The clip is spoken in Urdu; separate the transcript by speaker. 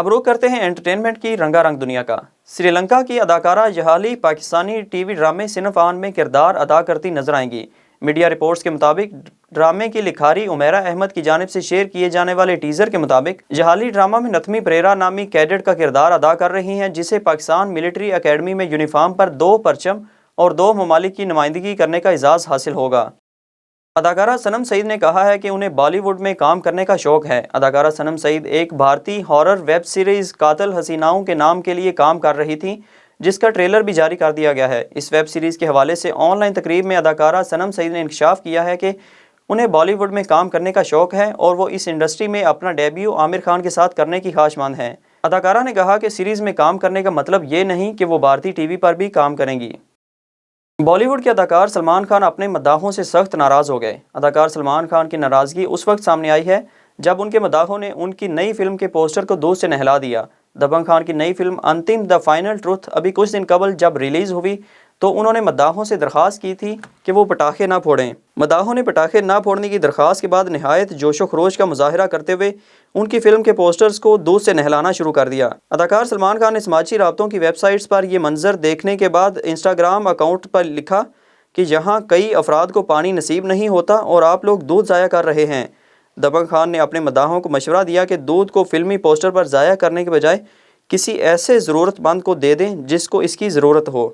Speaker 1: اب رخ کرتے ہیں انٹرٹینمنٹ کی رنگا رنگ دنیا کا۔ سری لنکا کی اداکارہ جہالی پاکستانی ٹی وی ڈرامے صنف آن میں کردار ادا کرتی نظر آئیں گی۔ میڈیا رپورٹس کے مطابق ڈرامے کی لکھاری عمیرہ احمد کی جانب سے شیئر کیے جانے والے ٹیزر کے مطابق جہالی ڈرامہ میں نتمی پریرا نامی کیڈٹ کا کردار ادا کر رہی ہیں، جسے پاکستان ملٹری اکیڈمی میں یونیفارم پر 2 پرچم اور 2 ممالک کی نمائندگی کرنے کا اعزاز حاصل ہوگا۔ اداکارہ صنم سعید نے کہا ہے کہ انہیں بالی ووڈ میں کام کرنے کا شوق ہے۔ اداکارہ صنم سعید ایک بھارتی ہارر ویب سیریز قاتل حسیناؤں کے نام کے لیے کام کر رہی تھیں، جس کا ٹریلر بھی جاری کر دیا گیا ہے۔ اس ویب سیریز کے حوالے سے آن لائن تقریب میں اداکارہ صنم سعید نے انکشاف کیا ہے کہ انہیں بالی ووڈ میں کام کرنے کا شوق ہے اور وہ اس انڈسٹری میں اپنا ڈیبیو عامر خان کے ساتھ کرنے کی خواہشمند ہیں۔ اداکارہ نے کہا کہ سیریز میں کام کرنے کا مطلب یہ نہیں کہ وہ بھارتی ٹی وی پر بھی کام کریں گی۔ بالی ووڈ کے اداکار سلمان خان اپنے مداحوں سے سخت ناراض ہو گئے۔ اداکار سلمان خان کی ناراضگی اس وقت سامنے آئی ہے جب ان کے مداحوں نے ان کی نئی فلم کے پوسٹر کو دودھ سے نہلا دیا۔ دبنگ خان کی نئی فلم انتم دی فائنل ٹروتھ ابھی کچھ دن قبل جب ریلیز ہوئی تو انہوں نے مداحوں سے درخواست کی تھی کہ وہ پٹاخے نہ پھوڑیں۔ مداحوں نے پٹاخے نہ پھوڑنے کی درخواست کے بعد نہایت جوش و خروش کا مظاہرہ کرتے ہوئے ان کی فلم کے پوسٹرز کو دودھ سے نہلانا شروع کر دیا۔ اداکار سلمان خان نے سماجی رابطوں کی ویب سائٹس پر یہ منظر دیکھنے کے بعد انسٹاگرام اکاؤنٹ پر لکھا کہ یہاں کئی افراد کو پانی نصیب نہیں ہوتا اور آپ لوگ دودھ ضائع کر رہے ہیں۔ دبنگ خان نے اپنے مداحوں کو مشورہ دیا کہ دودھ کو فلمی پوسٹر پر ضائع کرنے کے بجائے کسی ایسے ضرورت مند کو دے دیں جس کو اس کی ضرورت ہو۔